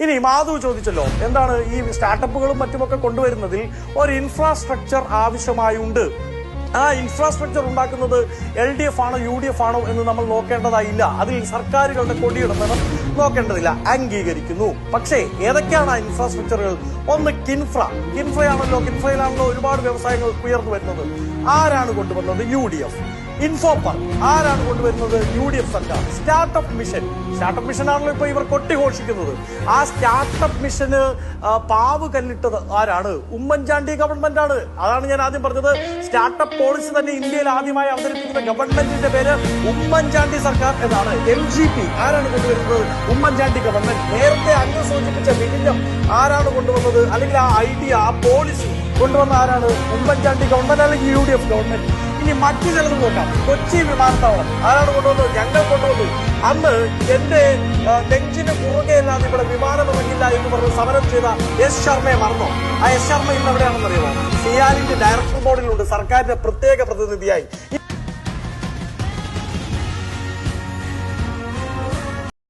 ഇനി മാധു ചോദിച്ചല്ലോ, എന്താണ് ഈ സ്റ്റാർട്ടപ്പുകളും മറ്റുമൊക്കെ കൊണ്ടുവരുന്നതിൽ ഒരു ഇൻഫ്രാസ്ട്രക്ചർ ആവശ്യമായുണ്ട്. ആ ഇൻഫ്രാസ്ട്രക്ചർ ഉണ്ടാക്കുന്നത് LDF ആണോ UDF ആണോ എന്ന് നമ്മൾ നോക്കേണ്ടതായില്ല. അതിൽ സർക്കാരുകളുടെ കൊടിയിടുന്നത് നോക്കേണ്ടതില്ല. അംഗീകരിക്കുന്നു. പക്ഷേ ഏതൊക്കെയാണ് ആ ഇൻഫ്രാസ്ട്രക്ചറുകൾ? ഒന്ന് കിൻഫ്രയാണല്ലോ. കിൻഫ്രയിലാണല്ലോ ഒരുപാട് വ്യവസായങ്ങൾ ഉയർന്നു വരുന്നത്. ആരാണ് കൊണ്ടുവന്നത്? UDF. ഇൻഫോപാർക്ക് ആരാണ് കൊണ്ടുവരുന്നത്? UDF സർക്കാർ. സ്റ്റാർട്ടപ്പ് മിഷൻ ആണല്ലോ ഇപ്പൊ ഇവർ കൊട്ടിഘോഷിക്കുന്നത്. ആ സ്റ്റാർട്ടപ്പ് മിഷന് പാവ് കല്ലിട്ടത് ആരാണ്? ഉമ്മൻചാണ്ടി ഗവൺമെന്റ് ആണ്. അതാണ് ഞാൻ ആദ്യം പറഞ്ഞത്. സ്റ്റാർട്ടപ്പ് പോളിസി തന്നെ ഇന്ത്യയിൽ ആദ്യമായി അവതരിപ്പിക്കുന്ന ഗവൺമെന്റിന്റെ പേര് ഉമ്മൻചാണ്ടി സർക്കാർ എന്നാണ്. MGP ആരാണ് കൊണ്ടുവരുന്നത്? ഉമ്മൻചാണ്ടി ഗവൺമെന്റ്. നേരത്തെ അങ്ങ് സൂചിപ്പിച്ച വിഴിഞ്ഞം ആരാണ് കൊണ്ടുവന്നത്? അല്ലെങ്കിൽ ആ ഐഡിയ, ആ പോളിസി കൊണ്ടുവന്ന ആരാണ്? ഉമ്മൻചാണ്ടി ഗവൺമെന്റ് അല്ലെങ്കിൽ UDF ഗവൺമെന്റ്. ഇനി മറ്റു ചിലത് നോക്കാം. കൊച്ചി വിമാനത്താവളം ആരാണ് കൊണ്ടുവന്നത്? ഞങ്ങൾ കൊണ്ടുവന്നു. അന്ന് എന്റെ നെഞ്ചിന് കുറുകയല്ലാതെ ഇവിടെ വിമാനം ഇറങ്ങില്ല എന്ന് പറഞ്ഞ് സമരം ചെയ്ത S. ശർമ്മയെ മറന്നോ? ആ S. ശർമ്മ ഇന്ന് എവിടെയാണെന്ന് അറിയുമോ? സിയാലിന്റെ ഡയറക്ടർ ബോർഡിലുണ്ട്, സർക്കാരിന്റെ പ്രത്യേക പ്രതിനിധിയായി.